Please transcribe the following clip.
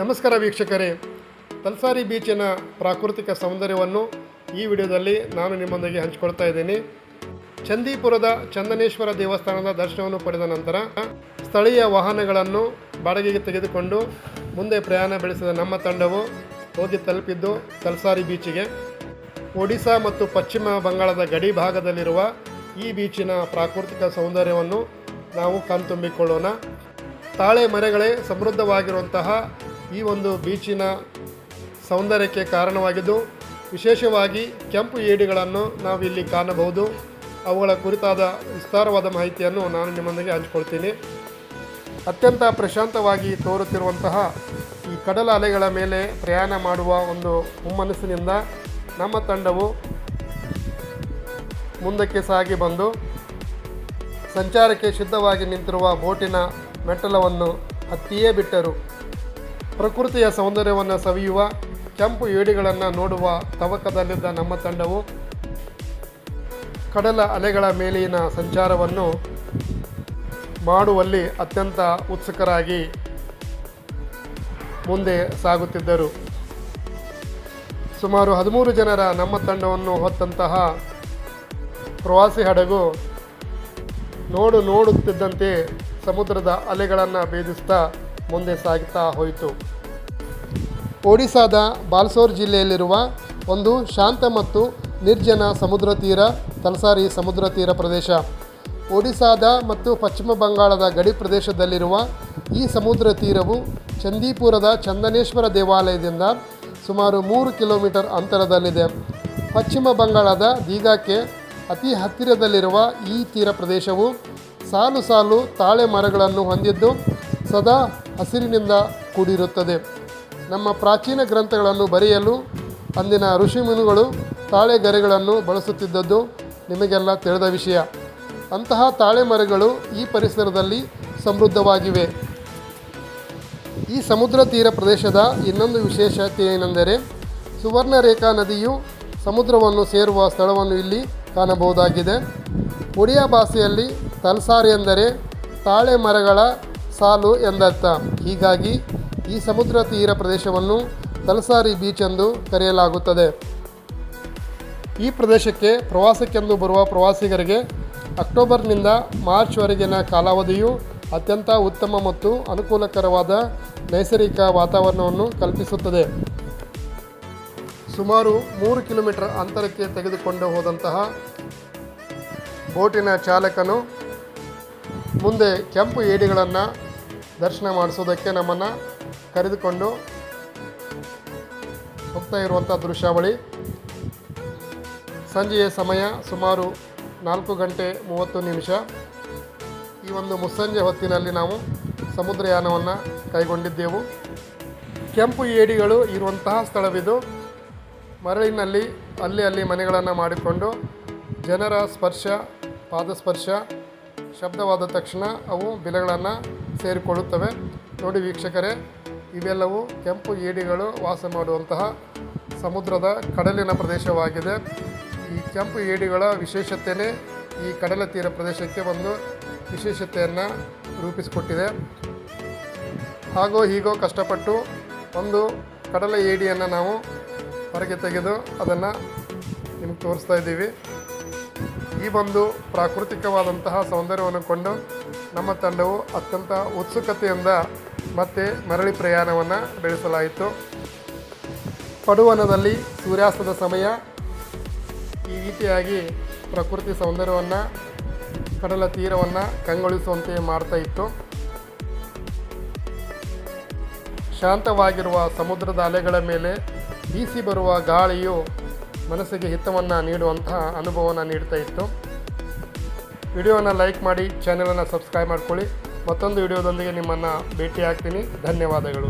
ನಮಸ್ಕಾರ ವೀಕ್ಷಕರೇ, ತಲಸಾರಿ ಬೀಚಿನ ಪ್ರಾಕೃತಿಕ ಸೌಂದರ್ಯವನ್ನು ಈ ವಿಡಿಯೋದಲ್ಲಿ ನಾನು ನಿಮ್ಮೊಂದಿಗೆ ಹಂಚಿಕೊಳ್ತಾ ಇದ್ದೀನಿ. ಚಂದೀಪುರದ ಚಂದನೇಶ್ವರ ದೇವಸ್ಥಾನದ ದರ್ಶನವನ್ನು ಪಡೆದ ನಂತರ ಸ್ಥಳೀಯ ವಾಹನಗಳನ್ನು ಬಾಡಿಗೆಗೆ ತೆಗೆದುಕೊಂಡು ಮುಂದೆ ಪ್ರಯಾಣ ಬೆಳೆಸಿದ ನಮ್ಮ ತಂಡವು ಹೋಗಿ ತಲುಪಿದ್ದು ತಲಸಾರಿ ಬೀಚಿಗೆ. ಒಡಿಶಾ ಮತ್ತು ಪಶ್ಚಿಮ ಬಂಗಾಳದ ಗಡಿ ಭಾಗದಲ್ಲಿರುವ ಈ ಬೀಚಿನ ಪ್ರಾಕೃತಿಕ ಸೌಂದರ್ಯವನ್ನು ನಾವು ಕಣ್ತುಂಬಿಕೊಳ್ಳೋಣ. ತಾಳೆ ಮರಗಳೇ ಸಮೃದ್ಧವಾಗಿರುವಂತಹ ಈ ಒಂದು ಬೀಚಿನ ಸೌಂದರ್ಯಕ್ಕೆ ಕಾರಣವಾಗಿದ್ದು, ವಿಶೇಷವಾಗಿ ಕೆಂಪು ಏಡಿಗಳನ್ನು ನಾವಿಲ್ಲಿ ಕಾಣಬಹುದು. ಅವುಗಳ ಕುರಿತಾದ ವಿಸ್ತಾರವಾದ ಮಾಹಿತಿಯನ್ನು ನಾನು ನಿಮ್ಮೊಂದಿಗೆ ಹಂಚಿಕೊಳ್ತೀನಿ. ಅತ್ಯಂತ ಪ್ರಶಾಂತವಾಗಿ ತೋರುತ್ತಿರುವಂತಹ ಈ ಕಡಲ ಅಲೆಗಳ ಮೇಲೆ ಪ್ರಯಾಣ ಮಾಡುವ ಒಂದು ಹುಮ್ಮನಸ್ಸಿನಿಂದ ನಮ್ಮ ತಂಡವು ಮುಂದಕ್ಕೆ ಸಾಗಿ ಬಂದು ಸಂಚಾರಕ್ಕೆ ಸಿದ್ಧವಾಗಿ ನಿಂತಿರುವ ಬೋಟಿನ ಮೆಟ್ಟಲವನ್ನು ಹತ್ತಿಯೇ ಬಿಟ್ಟರು. ಪ್ರಕೃತಿಯ ಸೌಂದರ್ಯವನ್ನು ಸವಿಯುವ ಕೆಂಪು ಏಡಿಗಳನ್ನು ನೋಡುವ ತವಕದಲ್ಲಿದ್ದ ನಮ್ಮ ತಂಡವು ಕಡಲ ಅಲೆಗಳ ಮೇಲಿನ ಸಂಚಾರವನ್ನು ಮಾಡುವಲ್ಲಿ ಅತ್ಯಂತ ಉತ್ಸುಕರಾಗಿ ಮುಂದೆ ಸಾಗುತ್ತಿದ್ದರು. ಸುಮಾರು 13 ಜನರ ನಮ್ಮ ತಂಡವನ್ನು ಹೊತ್ತಂತಹ ಪ್ರವಾಸಿ ಹಡಗು ನೋಡುತ್ತಿದ್ದಂತೆ ಸಮುದ್ರದ ಅಲೆಗಳನ್ನು ಭೇದಿಸ್ತಾ ಮುಂದೆ ಸಾಗುತ್ತಾ ಹೋಯಿತು. ಒಡಿಶಾದ ಬಾಲ್ಸೋರ್ ಜಿಲ್ಲೆಯಲ್ಲಿರುವ ಒಂದು ಶಾಂತ ಮತ್ತು ನಿರ್ಜನ ಸಮುದ್ರ ತೀರ ತಲಸಾರಿ ಸಮುದ್ರ ತೀರ ಪ್ರದೇಶ. ಒಡಿಶಾದ ಮತ್ತು ಪಶ್ಚಿಮ ಬಂಗಾಳದ ಗಡಿ ಪ್ರದೇಶದಲ್ಲಿರುವ ಈ ಸಮುದ್ರ ತೀರವು ಚಂದೀಪುರದ ಚಂದನೇಶ್ವರ ದೇವಾಲಯದಿಂದ ಸುಮಾರು 3 ಕಿಲೋಮೀಟರ್ ಅಂತರದಲ್ಲಿದೆ. ಪಶ್ಚಿಮ ಬಂಗಾಳದ ದೀಘಾಕ್ಕೆ ಅತಿ ಹತ್ತಿರದಲ್ಲಿರುವ ಈ ತೀರ ಪ್ರದೇಶವು ಸಾಲು ಸಾಲು ತಾಳೆ ಮರಗಳನ್ನು ಹೊಂದಿದ್ದು ಸದಾ ಹಸಿರಿನಿಂದ ಕೂಡಿರುತ್ತದೆ. ನಮ್ಮ ಪ್ರಾಚೀನ ಗ್ರಂಥಗಳನ್ನು ಬರೆಯಲು ಅಂದಿನ ಋಷಿಮುನಿಗಳು ತಾಳೆ ಗರಿಗಳನ್ನು ಬಳಸುತ್ತಿದ್ದದ್ದು ನಿಮಗೆಲ್ಲ ತಿಳಿದ ವಿಷಯ. ಅಂತಹ ತಾಳೆ ಮರಗಳು ಈ ಪರಿಸರದಲ್ಲಿ ಸಮೃದ್ಧವಾಗಿವೆ. ಈ ಸಮುದ್ರ ತೀರ ಪ್ರದೇಶದ ಇನ್ನೊಂದು ವಿಶೇಷತೆ ಏನೆಂದರೆ, ಸುವರ್ಣರೇಖಾ ನದಿಯು ಸಮುದ್ರವನ್ನು ಸೇರುವ ಸ್ಥಳವನ್ನು ಇಲ್ಲಿ ಕಾಣಬಹುದಾಗಿದೆ. ಒಡಿಯಾ ಭಾಷೆಯಲ್ಲಿ ತಲಸಾರಿ ಎಂದರೆ ತಾಳೆ ಮರಗಳ ಸಾಲು ಎಂದರ್ಥ. ಹೀಗಾಗಿ ಈ ಸಮುದ್ರ ತೀರ ಪ್ರದೇಶವನ್ನು ತಲಸಾರಿ ಬೀಚ್ ಎಂದು ಕರೆಯಲಾಗುತ್ತದೆ. ಈ ಪ್ರದೇಶಕ್ಕೆ ಪ್ರವಾಸಕ್ಕೆಂದು ಬರುವ ಪ್ರವಾಸಿಗರಿಗೆ ಅಕ್ಟೋಬರ್ನಿಂದ ಮಾರ್ಚ್ವರೆಗಿನ ಕಾಲಾವಧಿಯು ಅತ್ಯಂತ ಉತ್ತಮ ಮತ್ತು ಅನುಕೂಲಕರವಾದ ನೈಸರ್ಗಿಕ ವಾತಾವರಣವನ್ನು ಕಲ್ಪಿಸುತ್ತದೆ. ಸುಮಾರು 3 ಕಿಲೋಮೀಟರ್ ಅಂತರಕ್ಕೆ ತೆಗೆದುಕೊಂಡು ಹೋದಂತಹ ಬೋಟಿನ ಚಾಲಕನು ಮುಂದೆ ಕೆಂಪು ಏಡಿಗಳನ್ನು ದರ್ಶನ ಮಾಡಿಸೋದಕ್ಕೆ ನಮ್ಮನ್ನು ಕರೆದುಕೊಂಡು ಹೋಗ್ತಾ ಇರುವಂಥ ದೃಶ್ಯಾವಳಿ. ಸಂಜೆಯ ಸಮಯ ಸುಮಾರು 4:30 ಈ ಒಂದು ಮುಸ್ಸಂಜೆ ಹೊತ್ತಿನಲ್ಲಿ ನಾವು ಸಮುದ್ರಯಾನವನ್ನು ಕೈಗೊಂಡಿದ್ದೆವು. ಕೆಂಪು ಏಡಿಗಳು ಇರುವಂತಹ ಸ್ಥಳವಿದು. ಮರಳಿನಲ್ಲಿ ಅಲ್ಲಿ ಮನೆಗಳನ್ನು ಮಾಡಿಕೊಂಡು ಜನರ ಸ್ಪರ್ಶ, ಪಾದಸ್ಪರ್ಶ ಶಬ್ದವಾದ ತಕ್ಷಣ ಅವು ಬಿಲಗಳನ್ನು ಸೇರಿಕೊಳ್ಳುತ್ತವೆ. ನೋಡಿ ವೀಕ್ಷಕರೇ, ಇವೆಲ್ಲವೂ ಕೆಂಪು ಏಡಿಗಳು ವಾಸ ಮಾಡುವಂತಹ ಸಮುದ್ರದ ಕಡಲಿನ ಪ್ರದೇಶವಾಗಿದೆ. ಈ ಕೆಂಪು ಏಡಿಗಳ ವಿಶೇಷತೆಯೇ ಈ ಕಡಲ ತೀರ ಪ್ರದೇಶಕ್ಕೆ ಒಂದು ವಿಶೇಷತೆಯನ್ನು ರೂಪಿಸಿಕೊಟ್ಟಿದೆ. ಹಾಗೋ ಹೀಗೋ ಕಷ್ಟಪಟ್ಟು ಒಂದು ಕಡಲ ಏಡಿಯನ್ನು ನಾವು ಹೊರಗೆ ತೆಗೆದು ಅದನ್ನು ನಿಮಗೆ ತೋರಿಸ್ತಾ ಇದ್ದೀವಿ. ಈ ಒಂದು ಪ್ರಾಕೃತಿಕವಾದಂತಹ ಸೌಂದರ್ಯವನ್ನು ಕೊಂಡು ನಮ್ಮ ತಂಡವು ಅತ್ಯಂತ ಉತ್ಸುಕತೆಯಿಂದ ಮತ್ತೆ ಮರಳಿ ಪ್ರಯಾಣವನ್ನು ಬೆಳೆಸಲಾಯಿತು. ಪಡುವನದಲ್ಲಿ ಸೂರ್ಯಾಸ್ತದ ಸಮಯ ಈ ರೀತಿಯಾಗಿ ಪ್ರಕೃತಿ ಸೌಂದರ್ಯವನ್ನು, ಕಡಲ ತೀರವನ್ನು ಕಂಗೊಳಿಸುವಂತೆ ಮಾಡ್ತಾ ಇತ್ತು. ಶಾಂತವಾಗಿರುವ ಸಮುದ್ರದ ಅಲೆಗಳ ಮೇಲೆ ಬೀಸಿ ಬರುವ ಗಾಳಿಯು ಮನಸ್ಸಿಗೆ ಹಿತವನ್ನು ನೀಡುವಂತಹ ಅನುಭವವನ್ನು ನೀಡ್ತಾ ಇತ್ತು. ವಿಡಿಯೋವನ್ನು ಲೈಕ್ ಮಾಡಿ, ಚಾನಲನ್ನು ಸಬ್ಸ್ಕ್ರೈಬ್ ಮಾಡ್ಕೊಳ್ಳಿ. ಮತ್ತೊಂದು ವಿಡಿಯೋದೊಂದಿಗೆ ನಿಮ್ಮನ್ನು ಭೇಟಿ ಆಗ್ತೀನಿ. ಧನ್ಯವಾದಗಳು.